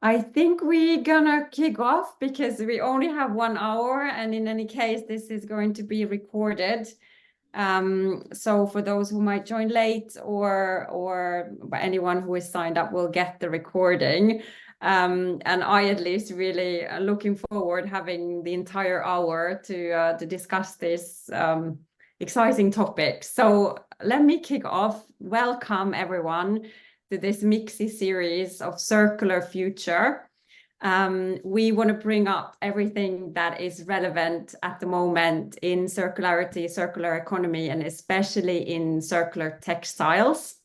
I think we're gonna kick off because we only have 1 hour, and in any case, this is going to be recorded. So for those who might join late or anyone who is signed up will get the recording. And I at least really looking forward having the entire hour to discuss this exciting topic. So let me kick off. Welcome everyone to this MiXi series of Circular Future. We want to bring up everything that is relevant at the moment in circularity, circular economy, and especially in circular textiles.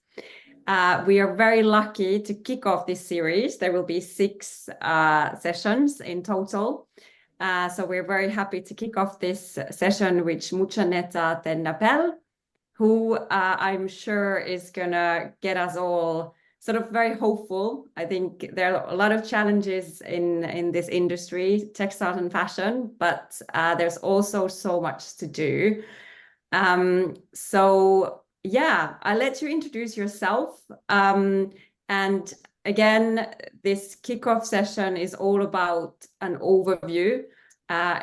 We are very lucky to kick off this series. There will be 6 sessions in total. So we're very happy to kick off this session with Muchaneta and Napel, who I'm sure is gonna get us all sort of very hopeful. I think there are a lot of challenges in this industry, textile and fashion, but there's also so much to do. So yeah, I'll let you introduce yourself. And again, this kickoff session is all about an overview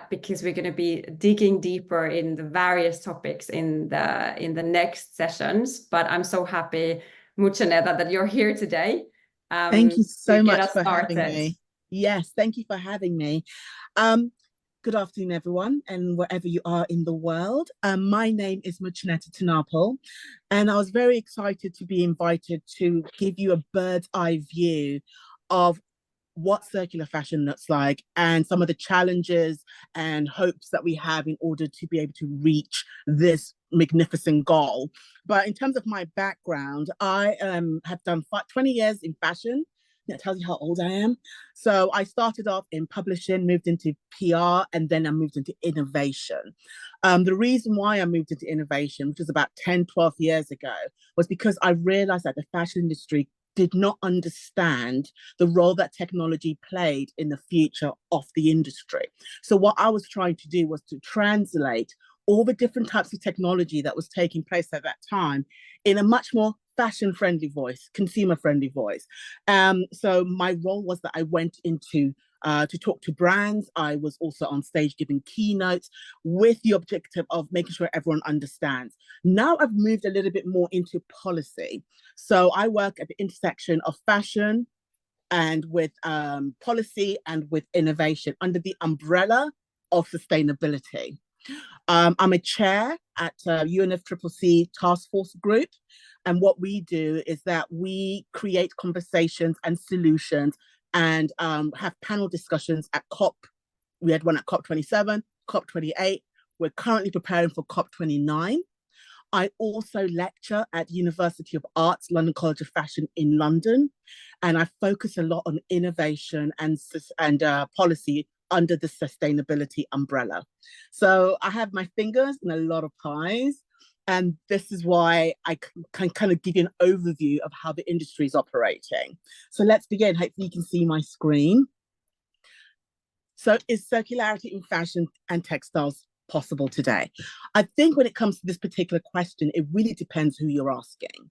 because we're going to be digging deeper in the various topics in the next sessions. But I'm so happy, Muchaneta, that you're here today Thank you to so get much us for having started. me. Yes, thank you for having me. Um, Good afternoon, everyone, and wherever you are in the world. My name is Muchaneta Napel, and I was very excited to be invited to give you a bird's eye view of what circular fashion looks like and some of the challenges and hopes that we have in order to be able to reach this magnificent goal. But in terms of my background, I have done 20 years in fashion. That tells you how old I am. So I started off in publishing, moved into PR, and then I moved into innovation. The reason why I moved into innovation, which was about 10, 12 years ago, was because I realized that the fashion industry did not understand the role that technology played in the future of the industry. So what I was trying to do was to translate all the different types of technology that was taking place at that time in a much more fashion friendly voice, consumer friendly voice. So my role was that I went into to talk to brands. I was also on stage giving keynotes with the objective of making sure everyone understands. Now I've moved a little bit more into policy. So I work at the intersection of fashion and with policy and with innovation under the umbrella of sustainability. I'm a chair at UNFCCC Task Force Group. And what we do is that we create conversations and solutions and have panel discussions at COP. We had one at COP 27, COP 28. We're currently preparing for COP 29. I also lecture at University of Arts, London College of Fashion in London, and I focus a lot on innovation and policy under the sustainability umbrella. So I have my fingers in a lot of pies, and this is why I can kind of give you an overview of how the industry is operating. So let's begin. Hopefully you can see my screen. So is circularity in fashion and textiles possible today? I think when it comes to this particular question, it really depends who you're asking.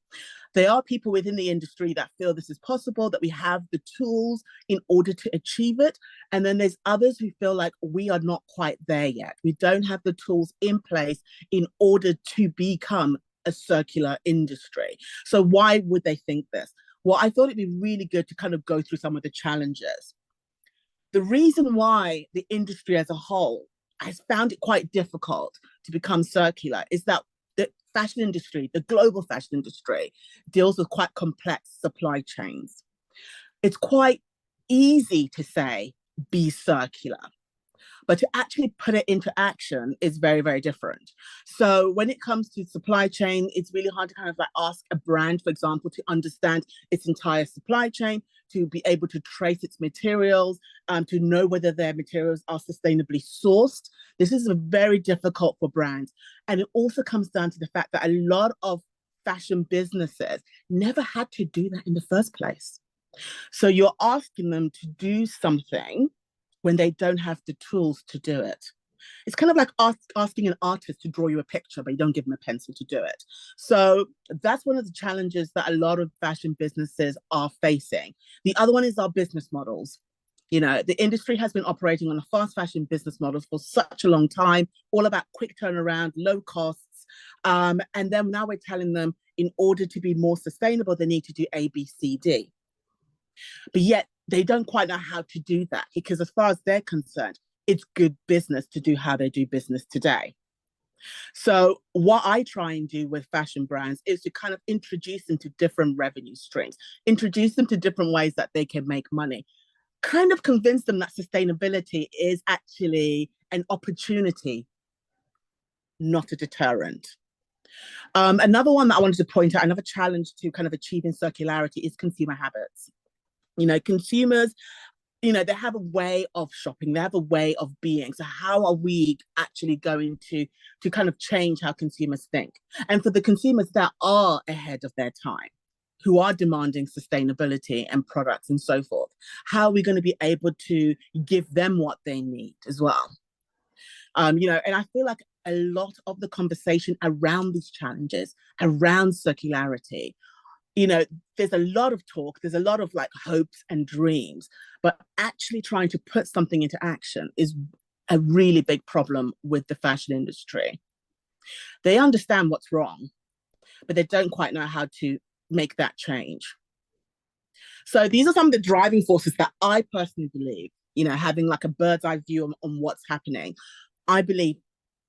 There are people within the industry that feel this is possible, that we have the tools in order to achieve it. And then there's others who feel like we are not quite there yet. We don't have the tools in place in order to become a circular industry. So why would they think this? Well, I thought it'd be really good to kind of go through some of the challenges. The reason why the industry as a whole has found it quite difficult to become circular is that the fashion industry, the global fashion industry, deals with quite complex supply chains. It's quite easy to say, be circular. But to actually put it into action is very, very different. So when it comes to supply chain, it's really hard to kind of like ask a brand, for example, to understand its entire supply chain, to be able to trace its materials, to know whether their materials are sustainably sourced. This is very difficult for brands. And it also comes down to the fact that a lot of fashion businesses never had to do that in the first place. So you're asking them to do something when they don't have the tools to do it. It's kind of like asking an artist to draw you a picture, but you don't give them a pencil to do it. So that's one of the challenges that a lot of fashion businesses are facing. The other one is our business models. You know, the industry has been operating on a fast fashion business model for such a long time, all about quick turnaround, low costs. And then now we're telling them in order to be more sustainable, they need to do A, B, C, D. But yet they don't quite know how to do that because, as far as they're concerned, it's good business to do how they do business today. So, what I try and do with fashion brands is to kind of introduce them to different revenue streams, introduce them to different ways that they can make money, kind of convince them that sustainability is actually an opportunity, not a deterrent. Another one that I wanted to point out, another challenge to kind of achieving circularity is consumer habits. You know, consumers, you know, they have a way of shopping, they have a way of being. So how are we actually going to kind of change how consumers think? And for the consumers that are ahead of their time, who are demanding sustainability and products and so forth, how are we going to be able to give them what they need as well? You know, and I feel like a lot of the conversation around these challenges, around circularity, you know, there's a lot of talk, there's a lot of like hopes and dreams, but actually trying to put something into action is a really big problem with the fashion industry. They understand what's wrong, but they don't quite know how to make that change. So these are some of the driving forces that I personally believe, you know, having like a bird's eye view on what's happening. I believe,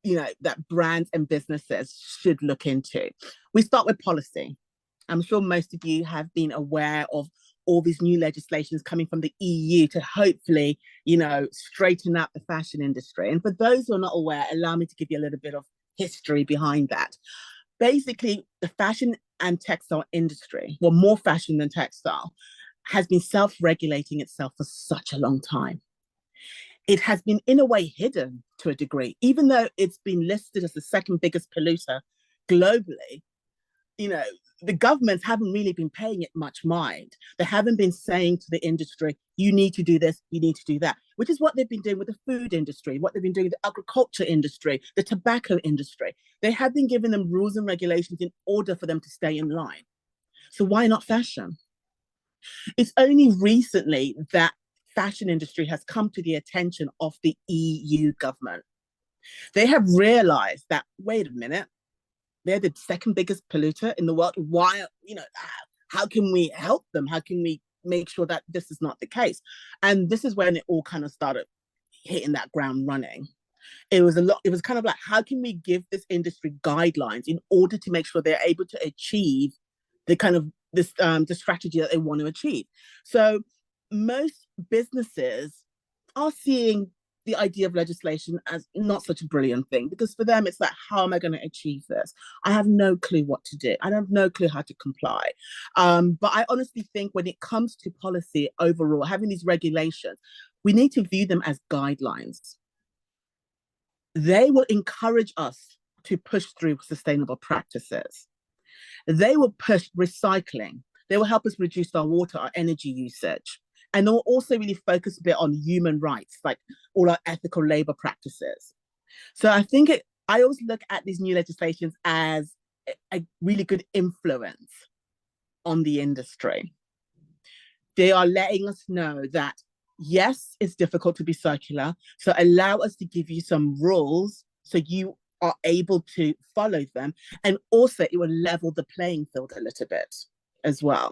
you know, that brands and businesses should look into. We start with policy. I'm sure most of you have been aware of all these new legislations coming from the EU to hopefully, you know, straighten out the fashion industry. And for those who are not aware, allow me to give you a little bit of history behind that. Basically, the fashion and textile industry, well, more fashion than textile, has been self-regulating itself for such a long time. It has been, in a way, hidden to a degree, even though it's been listed as the second biggest polluter globally. You know, the governments haven't really been paying it much mind. They haven't been saying to the industry, you need to do this, you need to do that, which is what they've been doing with the food industry, what they've been doing with the agriculture industry, the tobacco industry. They have been giving them rules and regulations in order for them to stay in line. So why not fashion? It's only recently that fashion industry has come to the attention of the EU government. They have realized that, wait a minute, they're the second biggest polluter in the world. Why, you know, how can we help them? How can we make sure that this is not the case? And this is when it all kind of started hitting that ground running. It was kind of like, how can we give this industry guidelines in order to make sure they're able to achieve the kind of the strategy that they want to achieve? So most businesses are seeing the idea of legislation as not such a brilliant thing, because for them it's like, how am I going to achieve this? I have no clue what to do. I have no clue how to comply. But I honestly think when it comes to policy overall, having these regulations, we need to view them as guidelines. They will encourage us to push through sustainable practices. They will push recycling. They will help us reduce our water, our energy usage. And they'll also really focus a bit on human rights, like all our ethical labor practices. So I think I always look at these new legislations as a really good influence on the industry. They are letting us know that, yes, it's difficult to be circular. So allow us to give you some rules so you are able to follow them. And also it will level the playing field a little bit as well.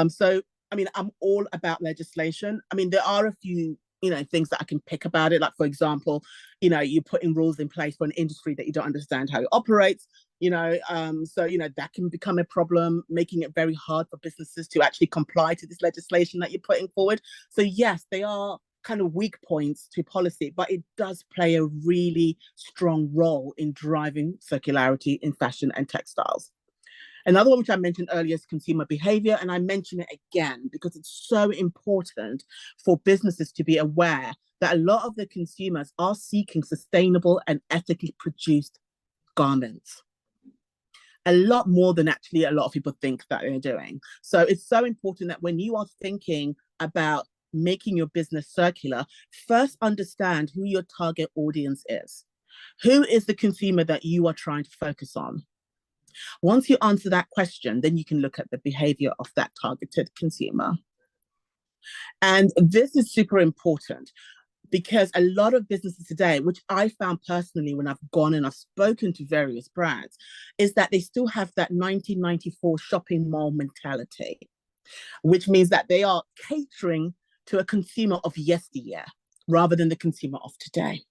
So I mean, I'm all about legislation. I mean, there are a few, you know, things that I can pick about it. Like, for example, you know, you're putting rules in place for an industry that you don't understand how it operates, you know, so, you know, that can become a problem, making it very hard for businesses to actually comply to this legislation that you're putting forward. So yes, they are kind of weak points to policy, but it does play a really strong role in driving circularity in fashion and textiles. Another one which I mentioned earlier is consumer behavior, and I mention it again because it's so important for businesses to be aware that a lot of the consumers are seeking sustainable and ethically produced garments. A lot more than actually a lot of people think that they're doing. So it's so important that when you are thinking about making your business circular, first understand who your target audience is. Who is the consumer that you are trying to focus on? Once you answer that question, then you can look at the behavior of that targeted consumer. And this is super important because a lot of businesses today, which I found personally when I've gone and I've spoken to various brands, is that they still have that 1994 shopping mall mentality, which means that they are catering to a consumer of yesteryear rather than the consumer of today.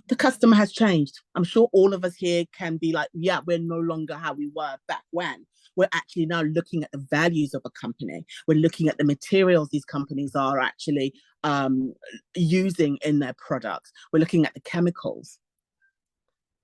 The customer has changed. I'm sure all of us here can be like, yeah, we're no longer how we were back when. We're actually now looking at the values of a company. We're looking at the materials these companies are actually using in their products. We're looking at the chemicals.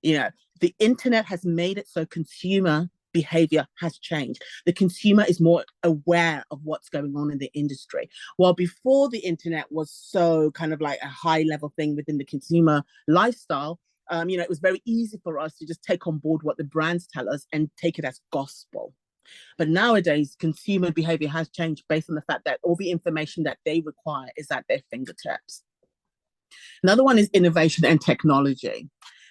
You know, the internet has made it so consumer behavior has changed. The consumer is more aware of what's going on in the industry. While before the internet was so kind of like a high level thing within the consumer lifestyle, it was very easy for us to just take on board what the brands tell us and take it as gospel. But nowadays, consumer behavior has changed based on the fact that all the information that they require is at their fingertips. Another one is innovation and technology.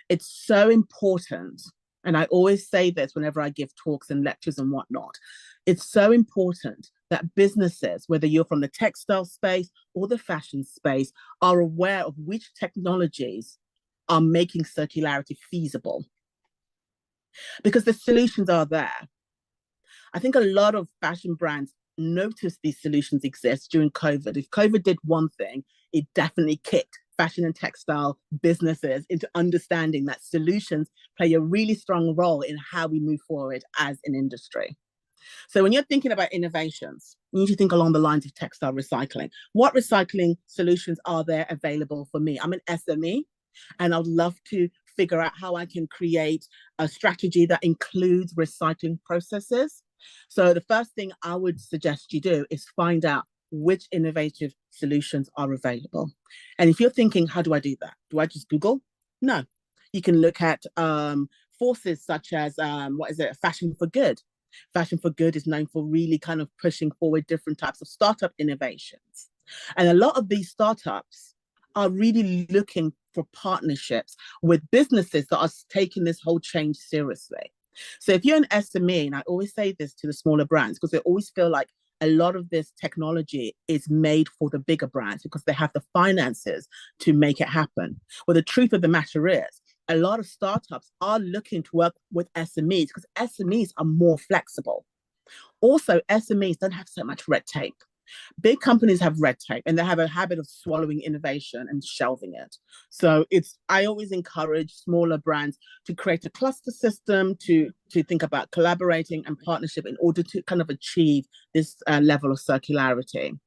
It's so important, and I always say this whenever I give talks and lectures and whatnot. It's so important that businesses, whether you're from the textile space or the fashion space, are aware of which technologies are making circularity feasible. Because the solutions are there. I think a lot of fashion brands noticed these solutions exist during COVID. If COVID did one thing, it definitely kicked fashion and textile businesses into understanding that solutions play a really strong role in how we move forward as an industry. So when you're thinking about innovations, you need to think along the lines of textile recycling. What recycling solutions are there available for me? I'm an SME, and I'd love to figure out how I can create a strategy that includes recycling processes. So the first thing I would suggest you do is find out which innovative solutions are available. And if you're thinking, how do I do that? Do I just Google? No. You can look at forces such as, Fashion for Good. Fashion for Good is known for really kind of pushing forward different types of startup innovations. And a lot of these startups are really looking for partnerships with businesses that are taking this whole change seriously. So if you're an SME, and I always say this to the smaller brands, because they always feel like a lot of this technology is made for the bigger brands because they have the finances to make it happen. Well, the truth of the matter is, a lot of startups are looking to work with SMEs because SMEs are more flexible. Also, SMEs don't have so much red tape. Big companies have red tape and they have a habit of swallowing innovation and shelving it. So I always encourage smaller brands to create a cluster system, to think about collaborating and partnership in order to kind of achieve this level of circularity.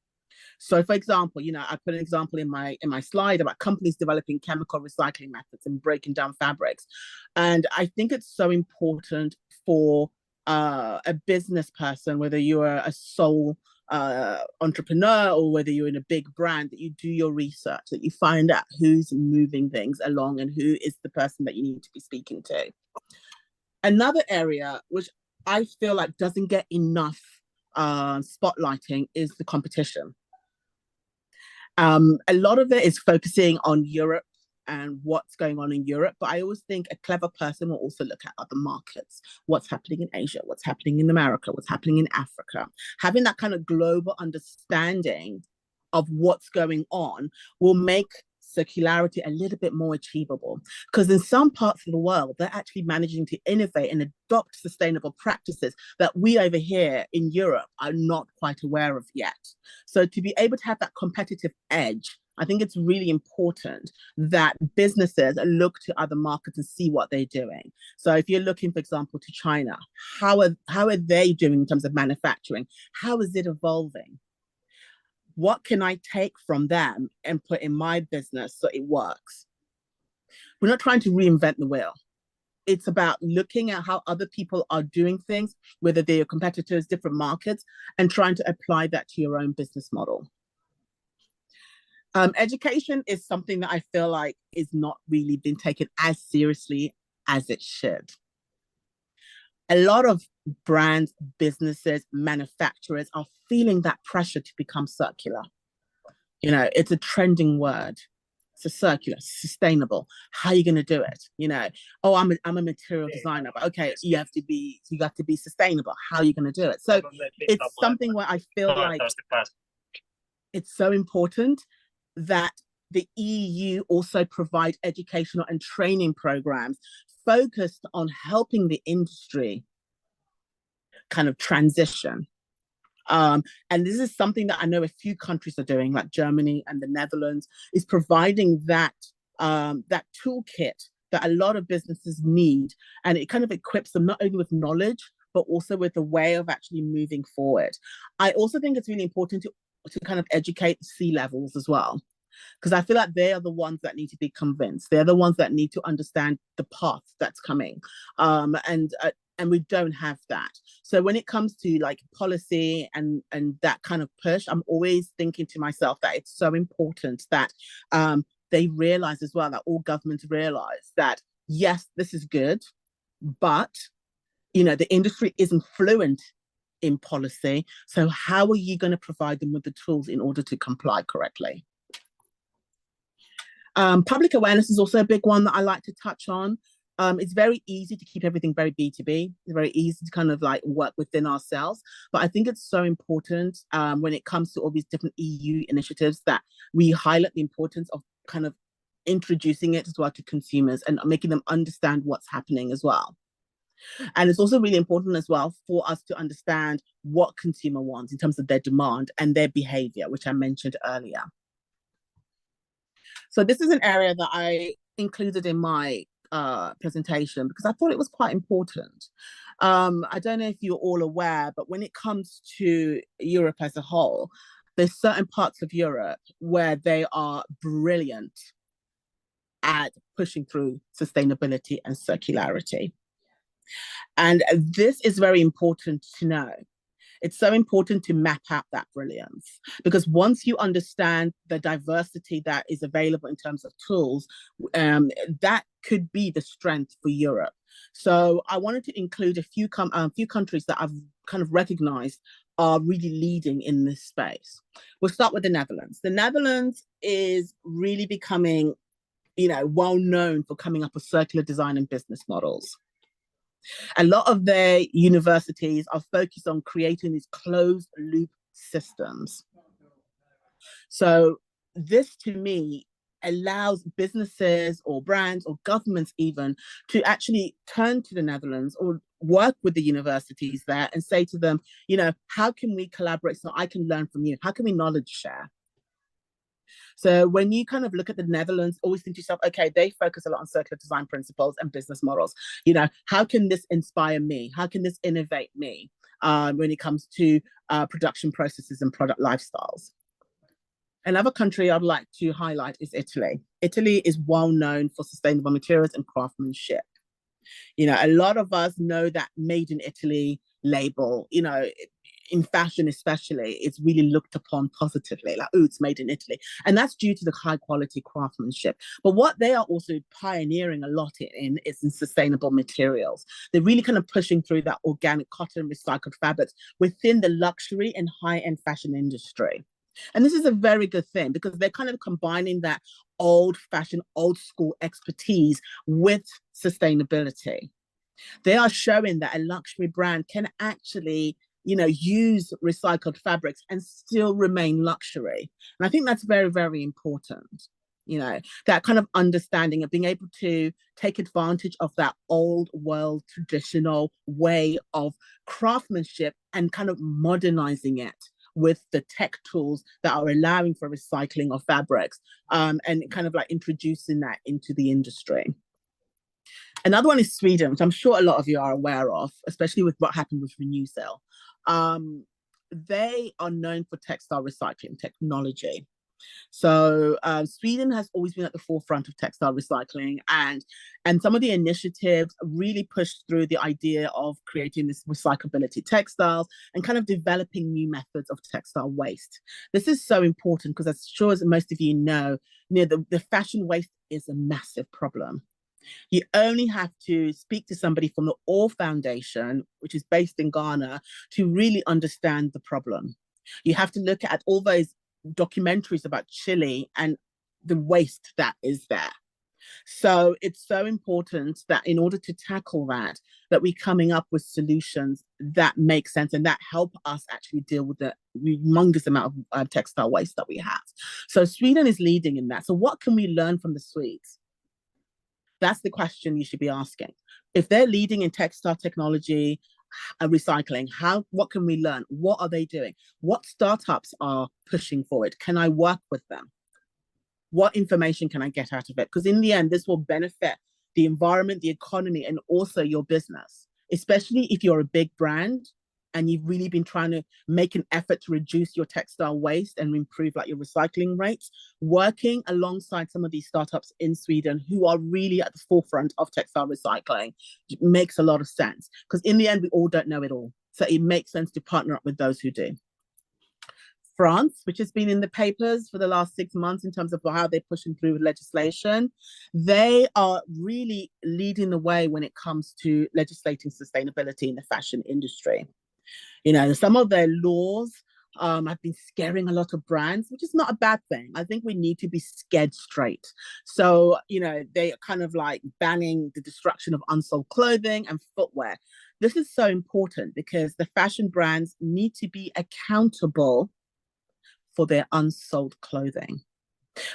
So for example, I put an example in my slide about companies developing chemical recycling methods and breaking down fabrics. And I think it's so important for a business person, whether you're a sole entrepreneur or whether you're in a big brand, that you do your research, that you find out who's moving things along and who is the person that you need to be speaking to. Another area which I feel like doesn't get enough spotlighting is the competition. A lot of it is focusing on Europe and what's going on in Europe, but I always think a clever person will also look at other markets, what's happening in Asia, what's happening in America, what's happening in Africa. Having that kind of global understanding of what's going on will make circularity a little bit more achievable, because in some parts of the world they're actually managing to innovate and adopt sustainable practices that we over here in Europe are not quite aware of yet. So to be able to have that competitive edge, I think it's really important that businesses look to other markets and see what they're doing. So if you're looking, for example, to China, how are they doing in terms of manufacturing? How is it evolving? What can I take from them and put in my business so it works? We're not trying to reinvent the wheel. It's about looking at how other people are doing things, whether they're your competitors, different markets, and trying to apply that to your own business model. Education is something that I feel like is not really being taken as seriously as it should. A lot of brands, businesses, manufacturers are feeling that pressure to become circular. You know, it's a trending word. It's a circular, sustainable. How are you going to do it? You know, oh, I'm a material designer, but okay, you got to be sustainable. How are you going to do it? So it's something where I feel like it's so important that the EU also provide educational and training programs focused on helping the industry kind of transition. And this is something that I know a few countries are doing, like Germany and the Netherlands, is providing that that toolkit that a lot of businesses need, and it kind of equips them not only with knowledge but also with a way of actually moving forward. I also think it's really important to kind of educate the C-levels as well, because I feel like they are the ones that need to be convinced. They're the ones that need to understand the path that's coming, and we don't have that. So when it comes to like policy and that kind of push, I'm always thinking to myself that it's so important that they realize as well, that all governments realize that yes, this is good, but you know the industry isn't fluent in policy. So how are you going to provide them with the tools in order to comply correctly? Public awareness is also a big one that I like to touch on. It's very easy to keep everything very B2B. It's very easy to kind of like work within ourselves. But I think it's so important when it comes to all these different EU initiatives that we highlight the importance of kind of introducing it as well to consumers and making them understand what's happening as well. And it's also really important as well for us to understand what consumer wants in terms of their demand and their behavior, which I mentioned earlier. So this is an area that I included in my presentation because I thought it was quite important. I don't know if you're all aware, but when it comes to Europe as a whole, there's certain parts of Europe where they are brilliant at pushing through sustainability and circularity. And this is very important to know. It's so important to map out that brilliance, because once you understand the diversity that is available in terms of tools, that could be the strength for Europe. So I wanted to include a few countries that I've kind of recognized are really leading in this space. We'll start with the Netherlands. The Netherlands is really becoming, you know, well known for coming up with circular design and business models. A lot of their universities are focused on creating these closed loop systems. So this to me allows businesses or brands or governments even to actually turn to the Netherlands or work with the universities there and say to them, you know, how can we collaborate so I can learn from you? How can we knowledge share? So when you kind of look at the Netherlands, always think to yourself, okay, they focus a lot on circular design principles and business models. You know, how can this inspire me? How can this innovate me when it comes to production processes and product lifestyles? Another country I'd like to highlight is Italy. Italy is well known for sustainable materials and craftsmanship. You know, a lot of us know that made in Italy label, you know, in fashion especially, it's really looked upon positively, like, oh, it's made in Italy. And that's due to the high quality craftsmanship. But what they are also pioneering a lot in is in sustainable materials. They're really kind of pushing through that organic cotton, recycled fabrics within the luxury and high-end fashion industry. And this is a very good thing because they're kind of combining that old fashioned, old school expertise with sustainability. They are showing that a luxury brand can actually, you know, use recycled fabrics and still remain luxury. And I think that's very, very important. You know, that kind of understanding of being able to take advantage of that old world traditional way of craftsmanship and kind of modernizing it with the tech tools that are allowing for recycling of fabrics, and kind of like introducing that into the industry. Another one is Sweden, which I'm sure a lot of you are aware of, especially with what happened with Renewcell. They are known for textile recycling technology. So Sweden has always been at the forefront of textile recycling, and some of the initiatives really pushed through the idea of creating this recyclability textiles and kind of developing new methods of textile waste. This is so important because, as sure as most of you know, the fashion waste is a massive problem. You only have to speak to somebody from the All Foundation, which is based in Ghana, to really understand the problem. You have to look at all those documentaries about Chile and the waste that is there. So it's so important that in order to tackle that, that we're coming up with solutions that make sense and that help us actually deal with the humongous amount of textile waste that we have. So Sweden is leading in that. So what can we learn from the Swedes? That's the question you should be asking. If they're leading in textile technology, recycling, what can we learn? What are they doing? What startups are pushing for it? Can I work with them? What information can I get out of it? Because in the end, this will benefit the environment, the economy, and also your business, especially if you're a big brand and you've really been trying to make an effort to reduce your textile waste and improve like your recycling rates. Working alongside some of these startups in Sweden who are really at the forefront of textile recycling makes a lot of sense, because in the end, we all don't know it all. So it makes sense to partner up with those who do. France, which has been in the papers for the last 6 months in terms of how they're pushing through legislation, they are really leading the way when it comes to legislating sustainability in the fashion industry. You know, some of their laws have been scaring a lot of brands, which is not a bad thing. I think we need to be scared straight. So, you know, they are kind of like banning the destruction of unsold clothing and footwear. This is so important because the fashion brands need to be accountable for their unsold clothing,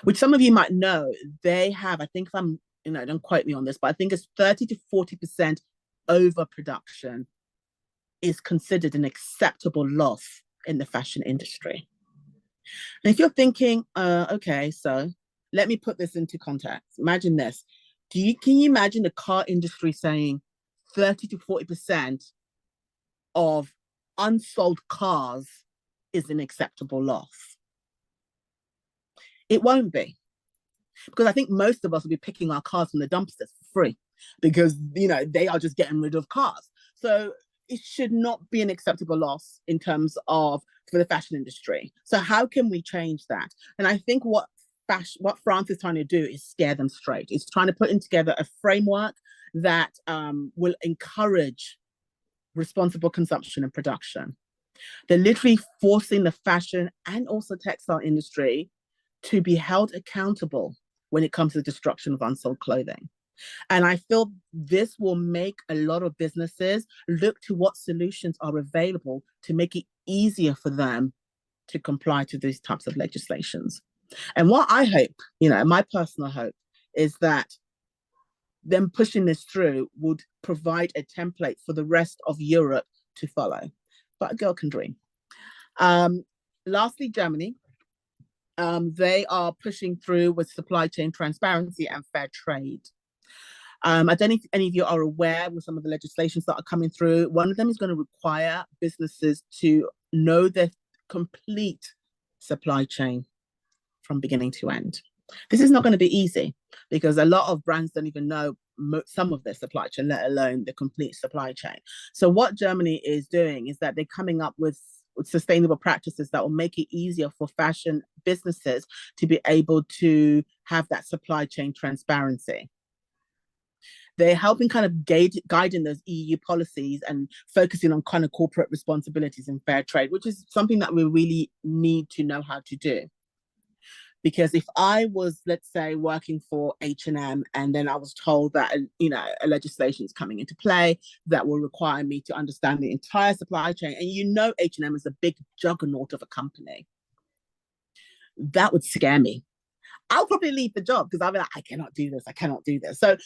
which some of you might know, they have, I think if I'm, you know, don't quote me on this, but I think it's 30 to 40% overproduction is considered an acceptable loss in the fashion industry. And if you're thinking, okay, so let me put this into context. Imagine this. Can you imagine the car industry saying 30 to 40% of unsold cars is an acceptable loss? It won't be, because I think most of us will be picking our cars from the dumpsters for free because, you know, they are just getting rid of cars. So it should not be an acceptable loss in terms of for the fashion industry. So how can we change that? And I think what France is trying to do is scare them straight. It's trying to put in together a framework that will encourage responsible consumption and production. They're literally forcing the fashion and also textile industry to be held accountable when it comes to the destruction of unsold clothing. And I feel this will make a lot of businesses look to what solutions are available to make it easier for them to comply to these types of legislations. And what I hope, you know, my personal hope is that them pushing this through would provide a template for the rest of Europe to follow. But a girl can dream. Lastly, Germany. They are pushing through with supply chain transparency and fair trade. I don't know if any of you are aware with some of the legislations that are coming through. One of them is going to require businesses to know their complete supply chain from beginning to end. This is not going to be easy because a lot of brands don't even know some of their supply chain, let alone the complete supply chain. So what Germany is doing is that they're coming up with sustainable practices that will make it easier for fashion businesses to be able to have that supply chain transparency. They're helping kind of guiding those EU policies and focusing on kind of corporate responsibilities and fair trade, which is something that we really need to know how to do. Because if I was, let's say, working for H&M and then I was told that, you know, a legislation is coming into play that will require me to understand the entire supply chain, and you know H&M is a big juggernaut of a company, that would scare me. I'll probably leave the job because I'll be like, I cannot do this. I cannot do this. So,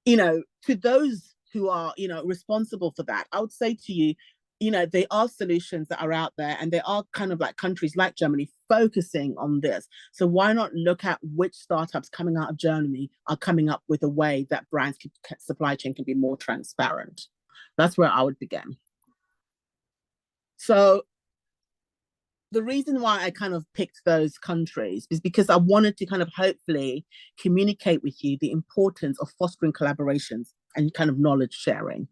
you know, to those who are, you know, responsible for that, I would say to you, you know, there are solutions that are out there, and there are kind of like countries like Germany focusing on this. So why not look at which startups coming out of Germany are coming up with a way that brands' supply chain can be more transparent? That's where I would begin. So the reason why I kind of picked those countries is because I wanted to kind of hopefully communicate with you the importance of fostering collaborations and kind of knowledge sharing.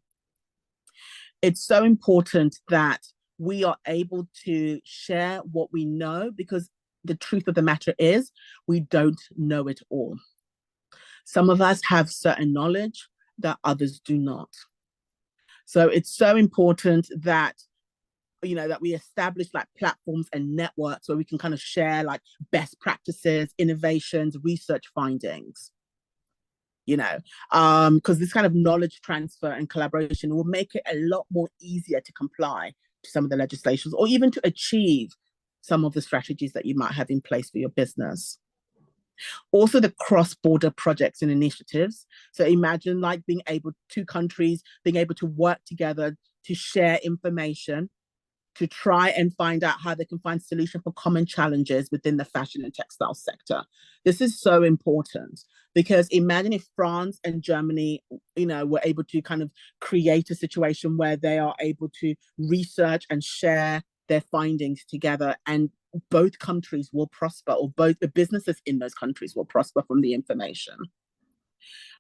It's so important that we are able to share what we know, because the truth of the matter is we don't know it all. Some of us have certain knowledge that others do not. So it's so important that that we establish like platforms and networks where we can kind of share like best practices, innovations, research findings. Because this kind of knowledge transfer and collaboration will make it a lot more easier to comply to some of the legislations or even to achieve some of the strategies that you might have in place for your business. Also, the cross-border projects and initiatives. So imagine like two countries being able to work together to share information, to try and find out how they can find solution for common challenges within the fashion and textile sector. This is so important because imagine if France and Germany, were able to kind of create a situation where they are able to research and share their findings together, and both countries will prosper, or both the businesses in those countries will prosper from the information.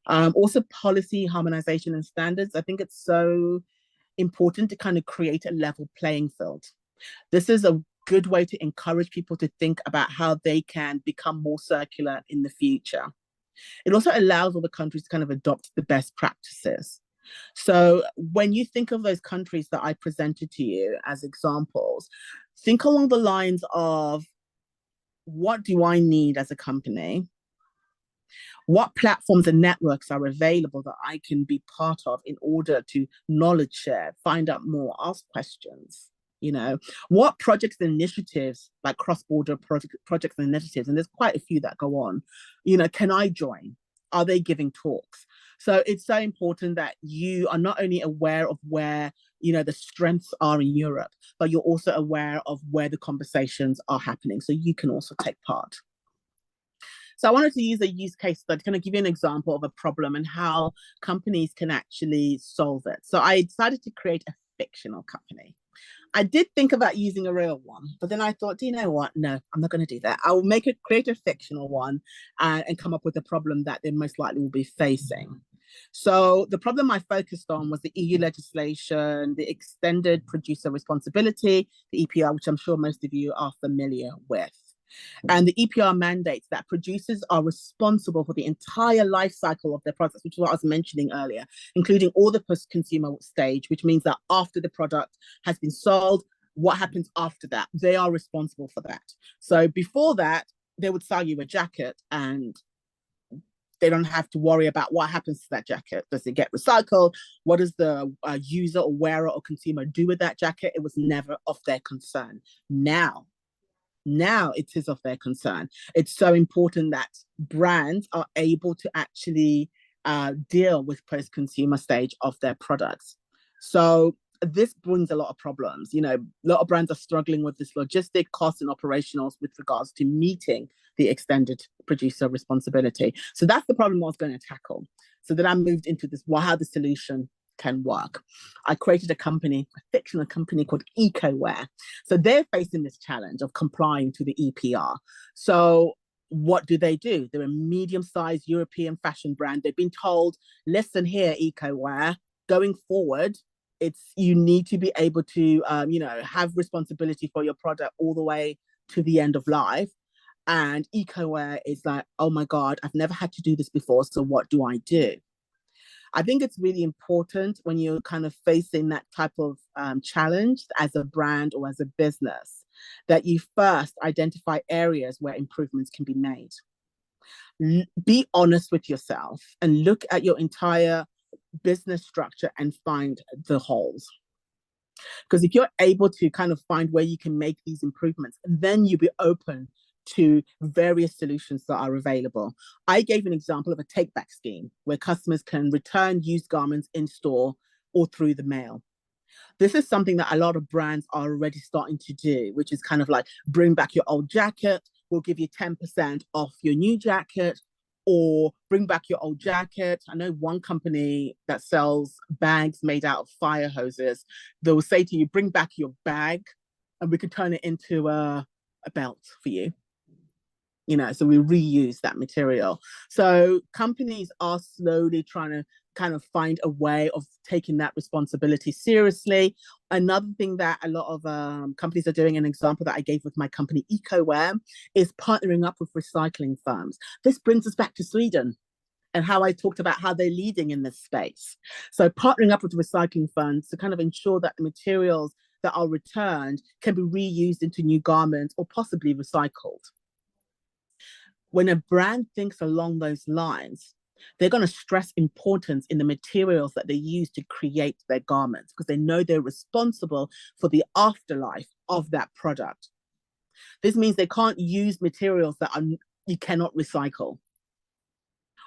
Also, policy harmonization and standards. I think it's so important to kind of create a level playing field. This is a good way to encourage people to think about how they can become more circular in the future. It also allows all the countries to kind of adopt the best practices. So when you think of those countries that I presented to you as examples, think along the lines of, what do I need as a company? What platforms and networks are available that I can be part of in order to knowledge share, find out more, ask questions? What projects and initiatives, like cross-border projects and initiatives, and there's quite a few that go on, can I join? Are they giving talks? So it's so important that you are not only aware of where, the strengths are in Europe, but you're also aware of where the conversations are happening, so you can also take part. So I wanted to use a use case study to kind of give you an example of a problem and how companies can actually solve it. So I decided to create a fictional company. I did think about using a real one, but then I thought, do you know what? No, I'm not going to do that. I will create a fictional one and come up with a problem that they most likely will be facing. So the problem I focused on was the EU legislation, the extended producer responsibility, the EPR, which I'm sure most of you are familiar with. And the EPR mandates that producers are responsible for the entire life cycle of their products, which is what I was mentioning earlier, including all the post-consumer stage, which means that after the product has been sold, what happens after that? They are responsible for that. So before that, they would sell you a jacket and they don't have to worry about what happens to that jacket. Does it get recycled? What does the user or wearer or consumer do with that jacket? It was never of their concern. Now it is of their concern. It's so important that brands are able to actually deal with post-consumer stage of their products. So this brings a lot of problems. A lot of brands are struggling with this logistic cost and operationals with regards to meeting the extended producer responsibility. So that's the problem I was going to tackle. So then I moved into this, how the solution can work. I created a fictional company called EcoWear. So they're facing this challenge of complying to the EPR. So what do? They're a medium-sized European fashion brand. They've been told, listen here, EcoWear, going forward, you need to be able to have responsibility for your product all the way to the end of life. And EcoWear is like, oh my God, I've never had to do this before, so what do I do? I think it's really important when you're kind of facing that type of challenge as a brand or as a business, that you first identify areas where improvements can be made. Be honest with yourself and look at your entire business structure and find the holes. Because if you're able to kind of find where you can make these improvements, then you'll be open to various solutions that are available. I gave an example of a take-back scheme where customers can return used garments in store or through the mail. This is something that a lot of brands are already starting to do, which is kind of like, bring back your old jacket, we'll give you 10% off your new jacket, or bring back your old jacket. I know one company that sells bags made out of fire hoses. They will say to you, bring back your bag and we could turn it into a belt for you. So we reuse that material. So companies are slowly trying to kind of find a way of taking that responsibility seriously. Another thing that a lot of companies are doing, an example that I gave with my company EcoWear, is partnering up with recycling firms. This brings us back to Sweden and how I talked about how they're leading in this space. So partnering up with recycling firms to kind of ensure that the materials that are returned can be reused into new garments or possibly recycled. When a brand thinks along those lines, they're going to stress importance in the materials that they use to create their garments, because they know they're responsible for the afterlife of that product. This means they can't use materials that you cannot recycle,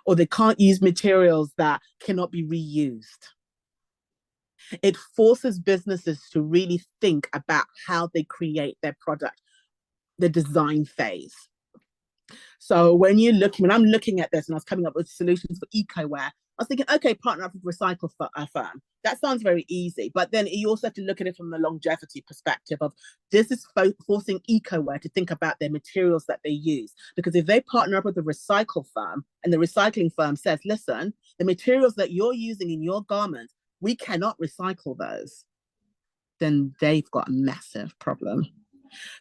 or they can't use materials that cannot be reused. It forces businesses to really think about how they create their product, the design phase. So when I'm looking at this and I was coming up with solutions for eco-wear, I was thinking, okay, partner up with a recycle firm. That sounds very easy, but then you also have to look at it from the longevity perspective of, this is forcing eco-wear to think about their materials that they use. Because if they partner up with a recycle firm and the recycling firm says, listen, the materials that you're using in your garments, we cannot recycle those, then they've got a massive problem.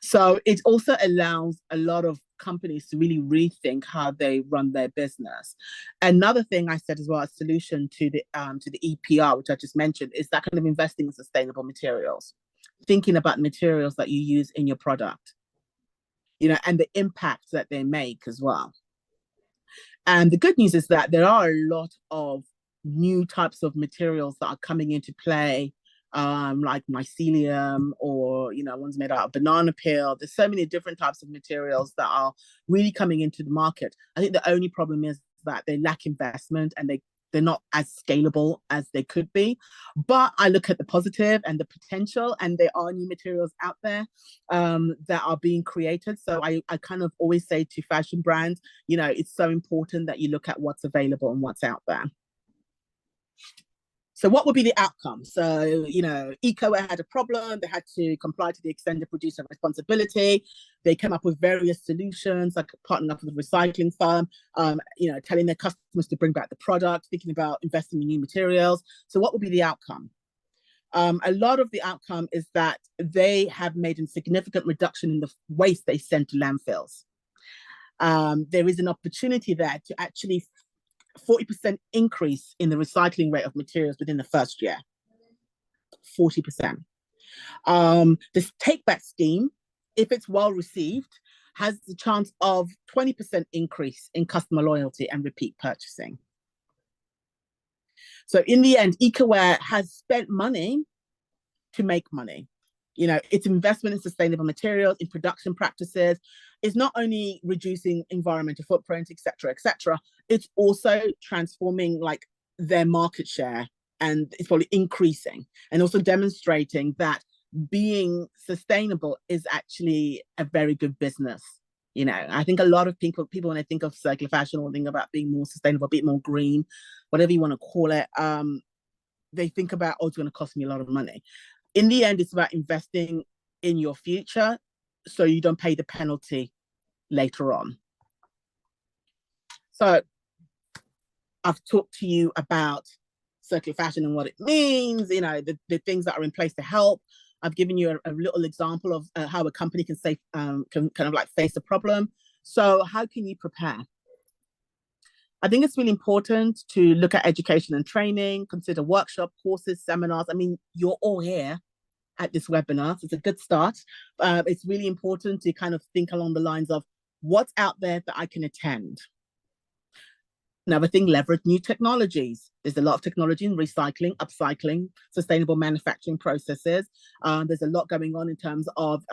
So it also allows a lot of companies to really rethink how they run their business. Another thing I said as well, a solution to the EPR, which I just mentioned, is that kind of investing in sustainable materials, thinking about materials that you use in your product, and the impact that they make as well. And the good news is that there are a lot of new types of materials that are coming into play, like mycelium, or one's made out of banana peel. There's so many different types of materials that are really coming into the market. I think the only problem is that they lack investment and they're not as scalable as they could be. But I look at the positive and the potential, and there are new materials out there that are being created. So I kind of always say to fashion brands, it's so important that you look at what's available and what's out there. So what would be the outcome? So, EcoWare had a problem. They had to comply to the extended producer responsibility. They came up with various solutions, like partnering up with a recycling firm, telling their customers to bring back the product, thinking about investing in new materials. So what would be the outcome? A lot of the outcome is that they have made a significant reduction in the waste they send to landfills. There is an opportunity there to actually 40% increase in the recycling rate of materials within the first year. 40%. This take-back scheme, if it's well received, has the chance of 20% increase in customer loyalty and repeat purchasing. So in the end, EcoWare has spent money to make money. Its investment in sustainable materials, in production practices, is not only reducing environmental footprint, etc., etc. It's also transforming their market share, and it's probably increasing, and also demonstrating that being sustainable is actually a very good business. I think a lot of people when they think of circular fashion, or think about being more sustainable, a bit more green, whatever you want to call it, they think about, it's going to cost me a lot of money. In the end, it's about investing in your future so you don't pay the penalty later on. So I've talked to you about circular fashion and what it means, the things that are in place to help. I've given you a little example of how a company can face a problem. So how can you prepare? I think it's really important to look at education and training, consider workshop, courses, seminars. I mean, you're all here at this webinar, so it's a good start. It's really important to kind of think along the lines of what's out there that I can attend. Another thing, leverage new technologies. There's a lot of technology in recycling, upcycling, sustainable manufacturing processes. There's a lot going on in terms of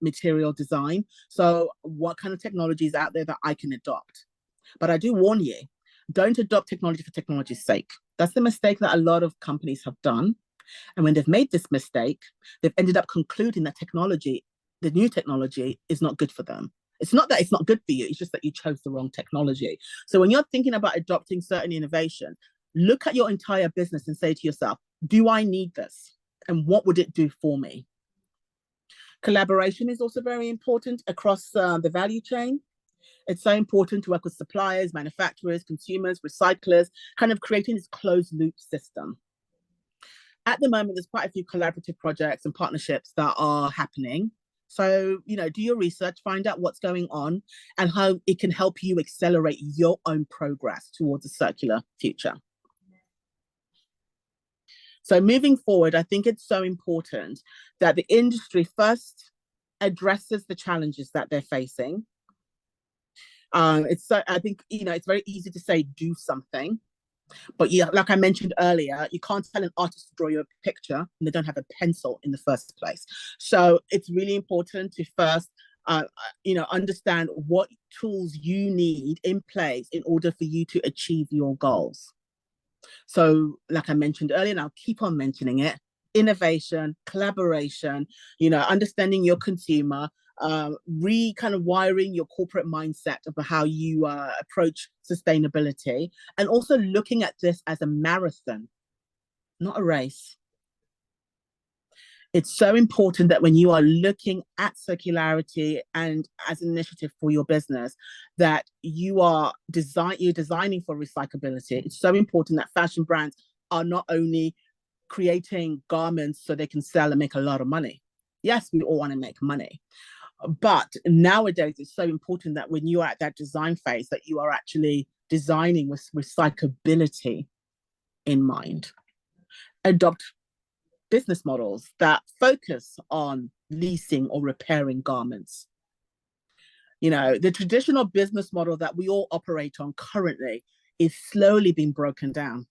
material design. So what kind of technology is out there that I can adopt? But I do warn you, don't adopt technology for technology's sake. That's the mistake that a lot of companies have done. And when they've made this mistake, they've ended up concluding that the new technology, is not good for them. It's not that it's not good for you, it's just that you chose the wrong technology. So when you're thinking about adopting certain innovation, look at your entire business and say to yourself, do I need this? And what would it do for me? Collaboration is also very important across the value chain. It's so important to work with suppliers, manufacturers, consumers, recyclers, kind of creating this closed loop system. At the moment, there's quite a few collaborative projects and partnerships that are happening. So, do your research, find out what's going on and how it can help you accelerate your own progress towards a circular future. So moving forward, I think it's so important that the industry first addresses the challenges that they're facing. I think, it's very easy to say do something, but yeah, like I mentioned earlier, you can't tell an artist to draw you a picture and they don't have a pencil in the first place. So it's really important to first understand what tools you need in place in order for you to achieve your goals. So, like I mentioned earlier, and I'll keep on mentioning it, innovation, collaboration, understanding your consumer, kind of wiring your corporate mindset of how you approach sustainability, and also looking at this as a marathon, not a race. It's so important that when you are looking at circularity and as an initiative for your business, that you're designing for recyclability. It's so important that fashion brands are not only creating garments so they can sell and make a lot of money. Yes, we all want to make money. But nowadays, it's so important that when you are at that design phase, that you are actually designing with recyclability in mind. Adopt business models that focus on leasing or repairing garments. The traditional business model that we all operate on currently is slowly being broken down.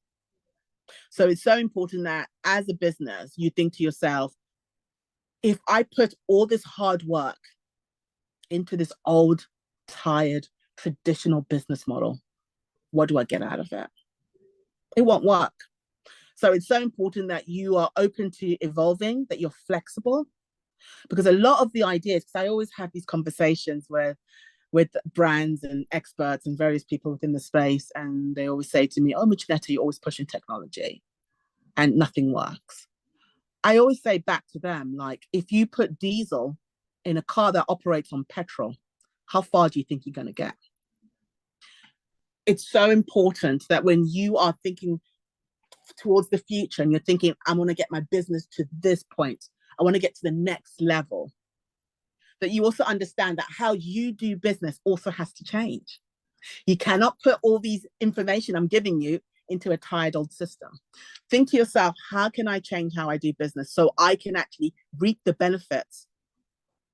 So it's so important that as a business, you think to yourself, if I put all this hard work into this old, tired, traditional business model, what do I get out of it? It won't work. So it's so important that you are open to evolving, that you're flexible, because a lot of the ideas, because I always have these conversations with brands and experts and various people within the space, and they always say to me, oh, Muchaneta, you're always pushing technology and nothing works. I always say back to them, like, if you put diesel in a car that operates on petrol, how far do you think you're going to get? It's so important that when you are thinking towards the future and you're thinking, I want to get my business to this point, I want to get to the next level, that you also understand that how you do business also has to change. You cannot put all these information I'm giving you into a tired old system. Think to yourself, how can I change how I do business so I can actually reap the benefits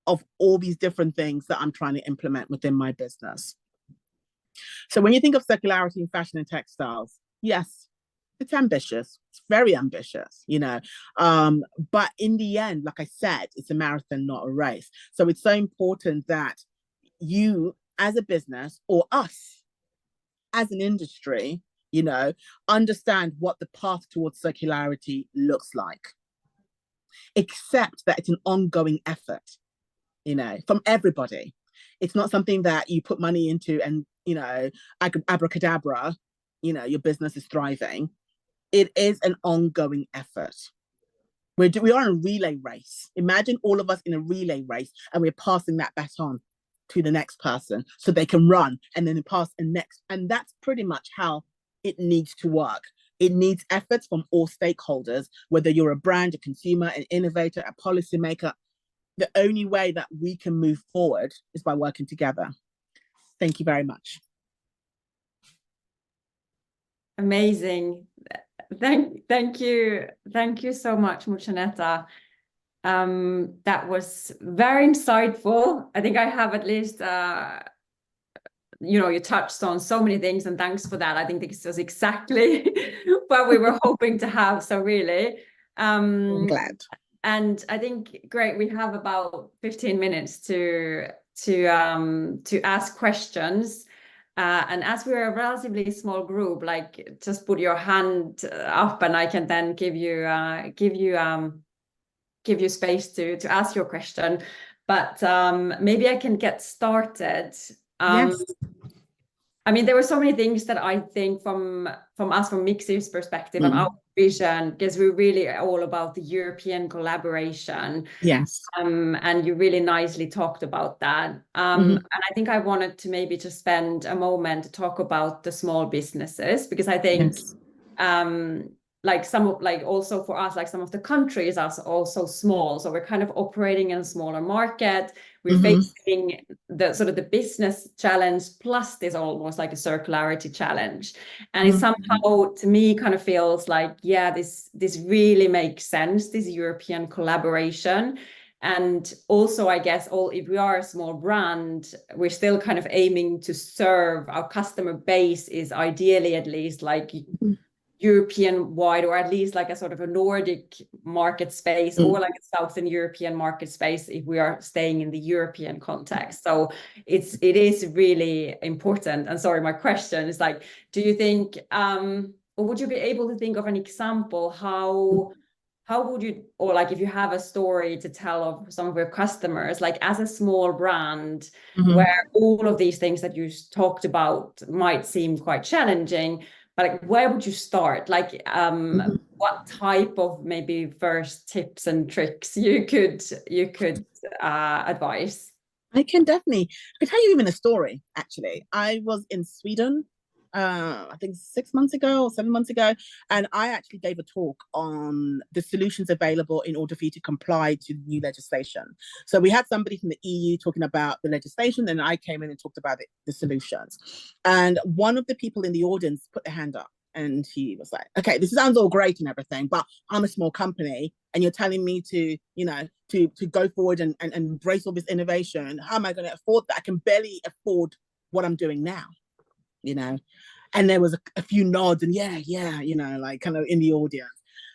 of all these different things that I'm trying to implement within my business? So when you think of circularity in fashion and textiles, yes, it's ambitious. It's very ambitious, but in the end, like I said, it's a marathon, not a race. So it's so important that you as a business, or us as an industry, understand what the path towards circularity looks like. Accept that it's an ongoing effort, from everybody. It's not something that you put money into and, abracadabra, your business is thriving. It is an ongoing effort. We are in a relay race. Imagine all of us in a relay race and we're passing that baton to the next person so they can run and then pass the next. And that's pretty much how it needs to work. It needs efforts from all stakeholders, whether you're a brand, a consumer, an innovator, a policymaker. The only way that we can move forward is by working together. Thank you very much. Amazing. Thank you so much, Muchaneta. That was very insightful. I think I have at least you touched on so many things, and thanks for that. I think this was exactly what we were hoping to have. So really, I'm glad. And I think great. We have about 15 minutes to ask questions. And as we're a relatively small group, like just put your hand up, and I can then give you space to ask your question. But maybe I can get started. Yes. I mean, there were so many things that I think from MiXi's perspective and our vision, because we're really all about the European collaboration. Yes. And you really nicely talked about that. And I think I wanted to maybe just spend a moment to talk about the small businesses, because I think also for us, like some of the countries are also small. So we're kind of operating in a smaller market. we're facing the sort of the business challenge plus this almost like a circularity challenge. And it somehow, to me, kind of feels like, yeah, this really makes sense, this European collaboration. And also, I guess, if we are a small brand, we're still kind of aiming to serve our customer base is ideally at least like European wide, or at least like a sort of a Nordic market space or like a Southern European market space if we are staying in the European context. So it is really important. And sorry, my question is like, do you think, or would you be able to think of an example how would you, or like if you have a story to tell of some of your customers, like as a small brand, where all of these things that you talked about might seem quite challenging, but like, where would you start? Like, what type of maybe first tips and tricks you could advise? I can definitely. I can tell you even a story. Actually, I was in Sweden, I think 6 months ago or 7 months ago, and I actually gave a talk on the solutions available in order for you to comply to new legislation. So we had somebody from the EU talking about the legislation, and I came in and talked about the solutions. And one of the people in the audience put their hand up. And he was like, okay, this sounds all great and everything, but I'm a small company and you're telling me to, to go forward and embrace all this innovation. How am I going to afford that? I can barely afford what I'm doing now, And there was a few nods and yeah, like kind of in the audience.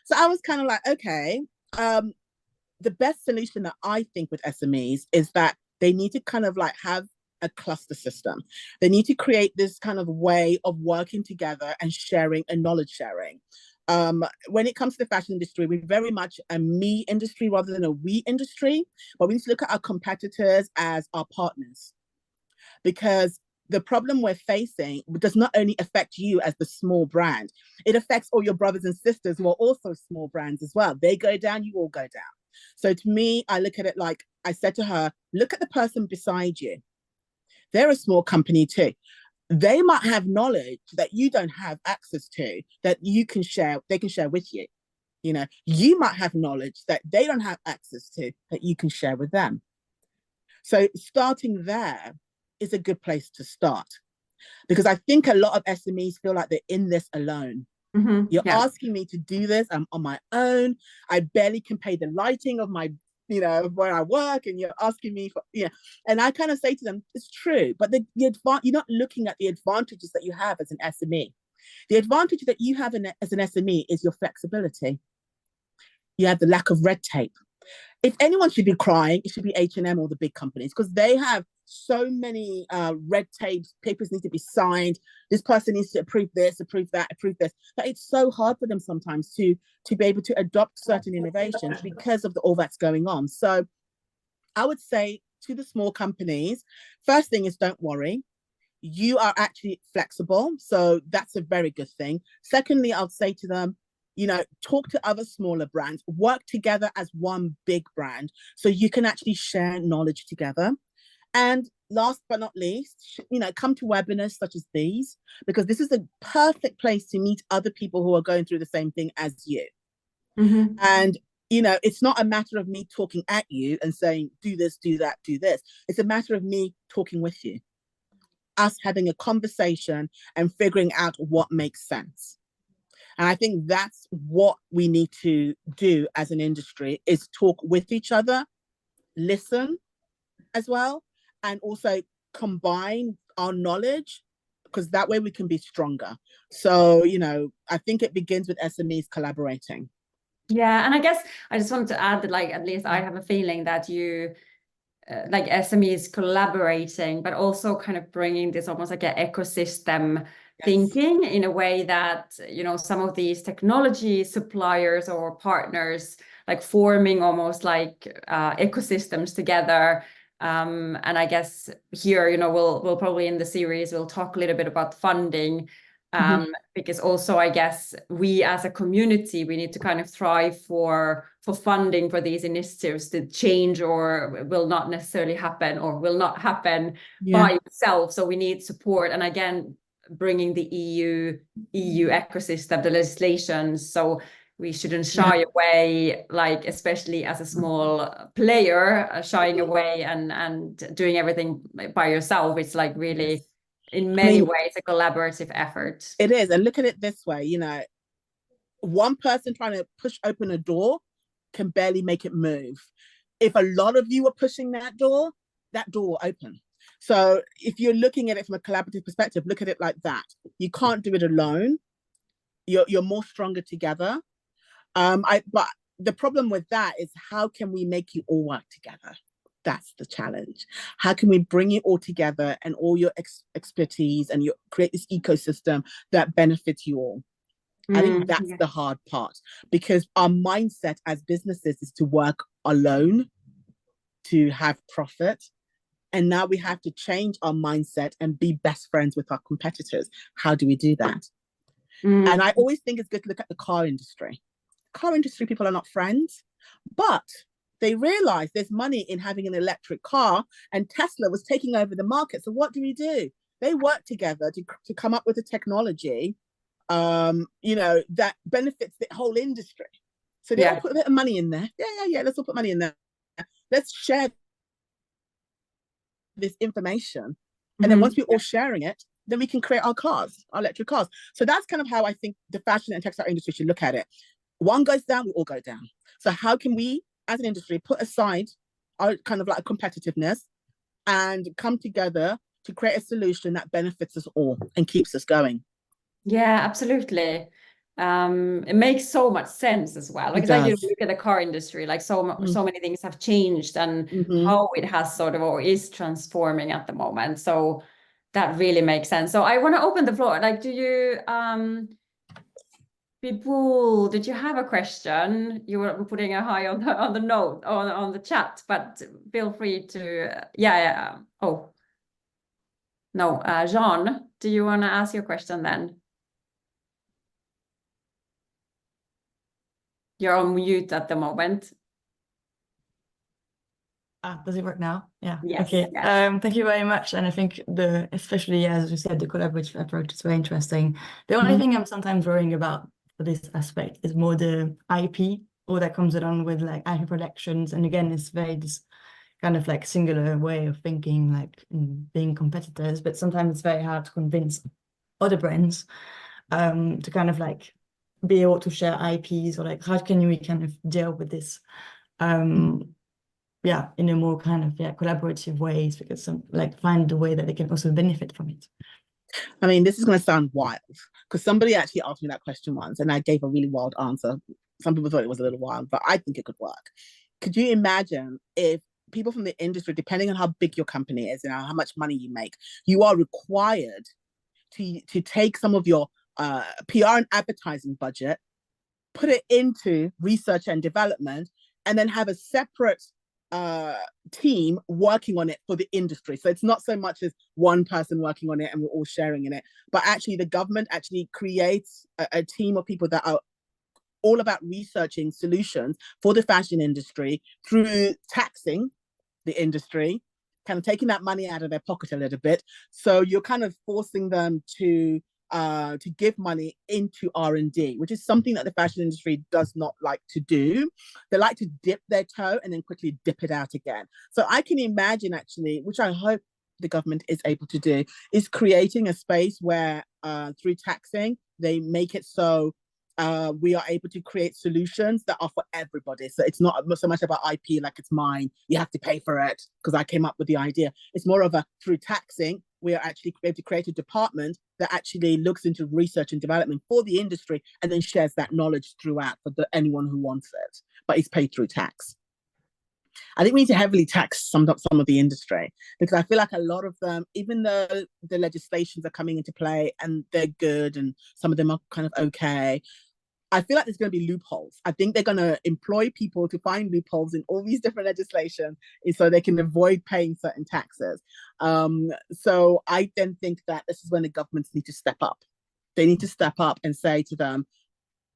So I was kind of like, okay, the best solution that I think with SMEs is that they need to kind of like have a cluster system. They need to create this kind of way of working together and sharing and knowledge sharing. When it comes to the fashion industry, we're very much a me industry rather than a we industry, but we need to look at our competitors as our partners, because the problem we're facing does not only affect you as the small brand, it affects all your brothers and sisters who are also small brands as well. They go down, you all go down. So to me, I look at it like I said to her, look at the person beside you. They're a small company too. They might have knowledge that you don't have access to, that you can share, they can share with you. You might have knowledge that they don't have access to, that you can share with them. So starting there is a good place to start, because I think a lot of SMEs feel like they're in this alone. You're asking me to do this, I'm on my own, I barely can pay the lighting of my where I work, and you're asking me for, and I kind of say to them, it's true, but you're not looking at the advantages that you have as an SME. The advantage that you have as an SME is your flexibility. You have the lack of red tape. If anyone should be crying, it should be H&M or the big companies, because they have so many red tapes, papers need to be signed, this person needs to approve this, approve that, approve this, that it's so hard for them sometimes to be able to adopt certain innovations because of all that's going on. So I would say to the small companies, first thing is don't worry. You are actually flexible, so that's a very good thing. Secondly, I'll say to them, talk to other smaller brands, work together as one big brand so you can actually share knowledge together. And last but not least, come to webinars such as these, because this is a perfect place to meet other people who are going through the same thing as you. And, it's not a matter of me talking at you and saying, do this, do that, do this. It's a matter of me talking with you, us having a conversation and figuring out what makes sense. And I think that's what we need to do as an industry, is talk with each other, listen as well, and also combine our knowledge, because that way we can be stronger. So, I think it begins with SMEs collaborating. Yeah, and I guess I just wanted to add that, like, at least I have a feeling that you, like SMEs collaborating, but also kind of bringing this almost like an ecosystem thinking in a way that, some of these technology suppliers or partners, like forming almost like ecosystems together. And I guess here, we'll probably in the series, we'll talk a little bit about funding, because also I guess we as a community, we need to kind of thrive for funding for these initiatives to change, or will not necessarily happen, or will not happen by itself. So we need support. And again, bringing the EU ecosystem, the legislation. So we shouldn't shy away, like especially as a small player, shying away and doing everything by yourself. It's like really, in many ways, a collaborative effort. It is. And look at it this way, you know, one person trying to push open a door can barely make it move. If a lot of you are pushing that door will open. So if you're looking at it from a collaborative perspective, look at it like that. You can't do it alone. You're more stronger together. But the problem with that is, how can we make you all work together? That's the challenge. How can we bring it all together and all your expertise and you create this ecosystem that benefits you all? I think that's the hard part, because our mindset as businesses is to work alone to have profit. And now we have to change our mindset and be best friends with our competitors. How do we do that? And I always think it's good to look at the car industry. Car industry people are not friends, but they realize there's money in having an electric car, and Tesla was taking over the market. So what do? They work together to come up with a technology, you know, that benefits the whole industry. So they all put a bit of money in there. Yeah. Let's all put money in there. Let's share this information. And then once we're all sharing it, then we can create our cars, our electric cars. So that's kind of how I think the fashion and textile industry should look at it. One goes down, we all go down. So how can we, as an industry, put aside our kind of like a competitiveness and come together to create a solution that benefits us all and keeps us going? Yeah, absolutely. It makes so much sense as well. Like, you look at the car industry, like so many things have changed, and how it has sort of, or is transforming at the moment. So that really makes sense. So I want to open the floor. Like, do you people, did you have a question? You were putting a high on the note on the chat, but feel free to Oh no, Jean, do you want to ask your question then? You're on mute at the moment. Does it work now? Yeah. Yes. Okay. Yes. Thank you very much. And I think especially as you said, the collaborative approach is very interesting. The only thing I'm sometimes worrying about for this aspect is more the IP, or that comes along with like IP protections. And again, it's very this kind of like singular way of thinking, like being competitors. But sometimes it's very hard to convince other brands to kind of like be able to share IPs, or like how can we kind of deal with this in a more kind of collaborative ways, because find a way that they can also benefit from it. I mean, this is going to sound wild, because somebody actually asked me that question once and I gave a really wild answer. Some people thought it was a little wild, but I think it could work. Could you imagine if people from the industry, depending on how big your company is and how much money you make, you are required to take some of your PR and advertising budget, put it into research and development, and then have a separate team working on it for the industry. So it's not so much as one person working on it and we're all sharing in it, but actually the government actually creates a team of people that are all about researching solutions for the fashion industry through taxing the industry, kind of taking that money out of their pocket a little bit. So you're kind of forcing them to give money into R&D, which is something that the fashion industry does not like to do. They like to dip their toe and then quickly dip it out again. So I can imagine actually, which I hope the government is able to do, is creating a space where through taxing, they make it so we are able to create solutions that are for everybody. So it's not so much about IP, like it's mine, you have to pay for it because I came up with the idea. It's more of a, through taxing, we are actually able to create a department that actually looks into research and development for the industry and then shares that knowledge throughout for anyone who wants it, but it's paid through tax. I think we need to heavily tax some of the industry, because I feel like a lot of them, even though the legislations are coming into play and they're good and some of them are kind of okay, I feel like there's going to be loopholes. I think they're going to employ people to find loopholes in all these different legislation so they can avoid paying certain taxes. So I then think that this is when the governments need to step up. They need to step up and say to them,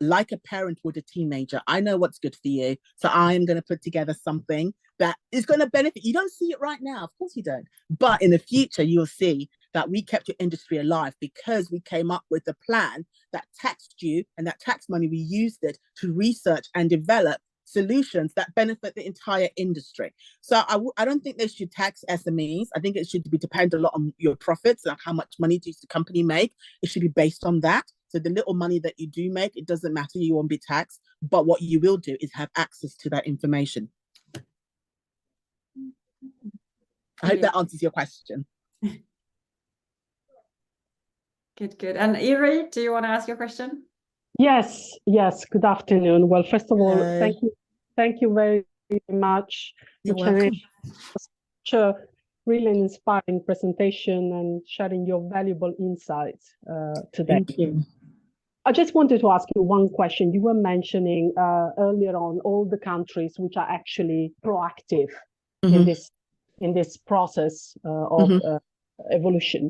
like a parent would a teenager, I know what's good for you, so I am going to put together something that is going to benefit. You don't see it right now, of course you don't, but in the future you'll see that we kept your industry alive because we came up with a plan that taxed you, and that tax money, we used it to research and develop solutions that benefit the entire industry. So I don't think they should tax SMEs. I think it should be depend a lot on your profits, like how much money does the company make. It should be based on that. So the little money that you do make, it doesn't matter, you won't be taxed. But what you will do is have access to that information. I hope that answers your question. Good. And Iri, do you want to ask your question? Yes. Good afternoon. Well, first of all, thank you very much. You're welcome. Such a really inspiring presentation and sharing your valuable insights today. Thank you. I just wanted to ask you one question. You were mentioning earlier on all the countries which are actually proactive in this process of evolution.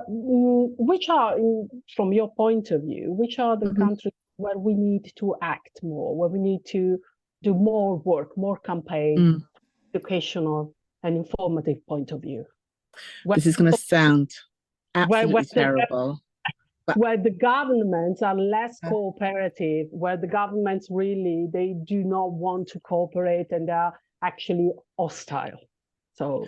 Which are, from your point of view, which are the countries where we need to act more, where we need to do more work, more campaign, educational and informative point of view? This is going to sound absolutely terrible. Where the governments are less cooperative, where the governments really, they do not want to cooperate and they are actually hostile. So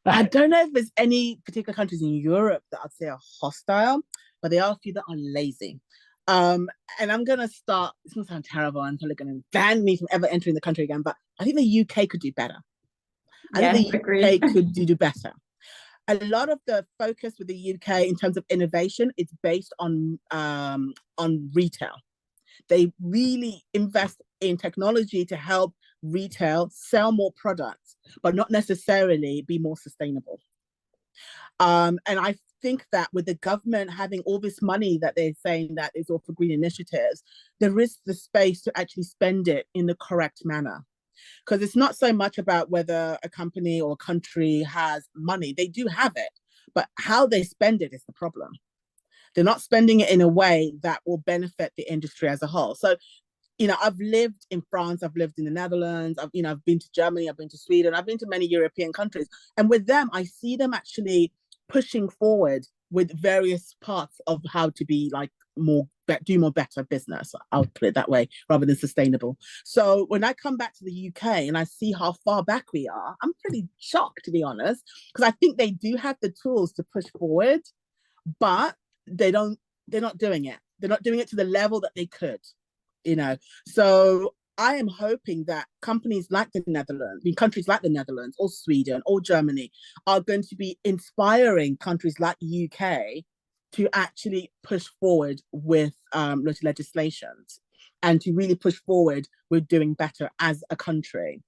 I don't know if there's any particular countries in Europe that I'd say are hostile, but there are a few that are lazy. And I'm going to start, it's going to sound terrible, I'm probably going to ban me from ever entering the country again, but I think the UK could do better. I think the UK could do better. A lot of the focus with the UK in terms of innovation is based on retail. They really invest in technology to help retail sell more products, but not necessarily be more sustainable. And I think that with the government having all this money that they're saying that is all for green initiatives, there is the space to actually spend it in the correct manner. Because it's not so much about whether a company or a country has money. They do have it, but how they spend it is the problem. They're not spending it in a way that will benefit the industry as a whole. So, you know, I've lived in France, I've lived in the Netherlands, I've been to Germany, I've been to Sweden, I've been to many European countries. And with them, I see them actually pushing forward with various parts of how to be like do more better business. I'll put it that way, rather than sustainable. So when I come back to the UK and I see how far back we are, I'm pretty shocked, to be honest, because I think they do have the tools to push forward, but they're not doing it. They're not doing it to the level that they could, you know. So I am hoping that companies like the Netherlands, countries like the Netherlands or Sweden or Germany are going to be inspiring countries like the UK to actually push forward with legislations and to really push forward with doing better as a country.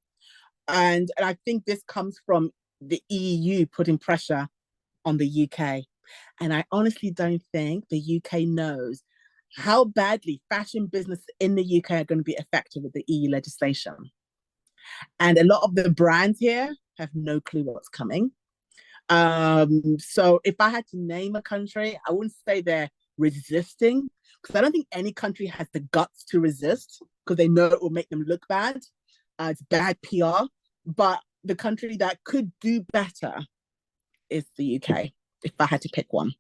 And I think this comes from the EU putting pressure on the UK. And I honestly don't think the UK knows how badly fashion business in the UK are going to be affected with the EU legislation. And a lot of the brands here have no clue what's coming. So if I had to name a country, I wouldn't say they're resisting, because I don't think any country has the guts to resist, because they know it will make them look bad. It's bad PR. But the country that could do better is the UK, if I had to pick one.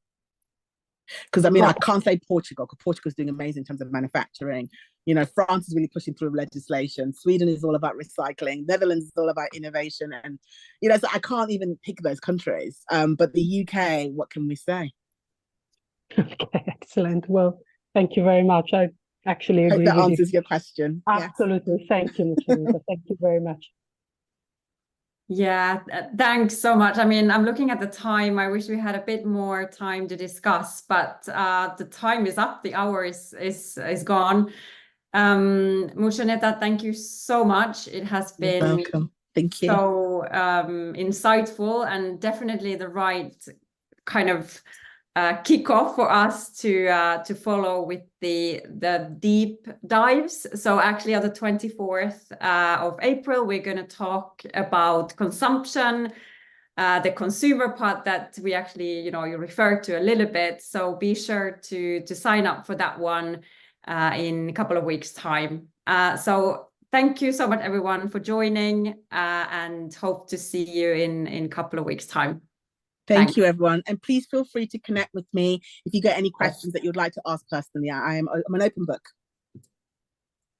Because I mean, I can't say Portugal, because Portugal's doing amazing in terms of manufacturing. You know, France is really pushing through legislation. Sweden is all about recycling. Netherlands is all about innovation. And, you know, so I can't even pick those countries. But the UK, what can we say? Okay, excellent. Well, thank you very much. I actually agree with you. Hope that answers your question. Absolutely. Yes. Thank you, Muchaneta. Thank you very much. Yeah, thanks so much. I mean, I'm looking at the time. I wish we had a bit more time to discuss, but the time is up. The hour is gone. Muchaneta, thank you so much. It has been welcome. Thank you. So insightful, and definitely the right kind of kickoff for us to follow with the deep dives. So actually on the 24th of April, we're going to talk about consumption, the consumer part that we actually, you referred to a little bit. So be sure to sign up for that one in a couple of weeks' time. So thank you so much, everyone, for joining, and hope to see you in a couple of weeks' time. Thank you, everyone. And please feel free to connect with me if you get any questions that you'd like to ask personally. I'm an open book.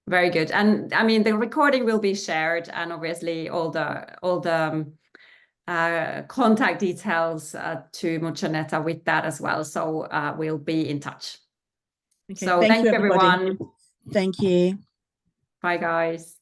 Very good. And I mean, the recording will be shared, and obviously all the contact details to Muchaneta with that as well. So we'll be in touch. Okay, So thank you, thank you, everybody. everyone. Thank you. Bye, guys.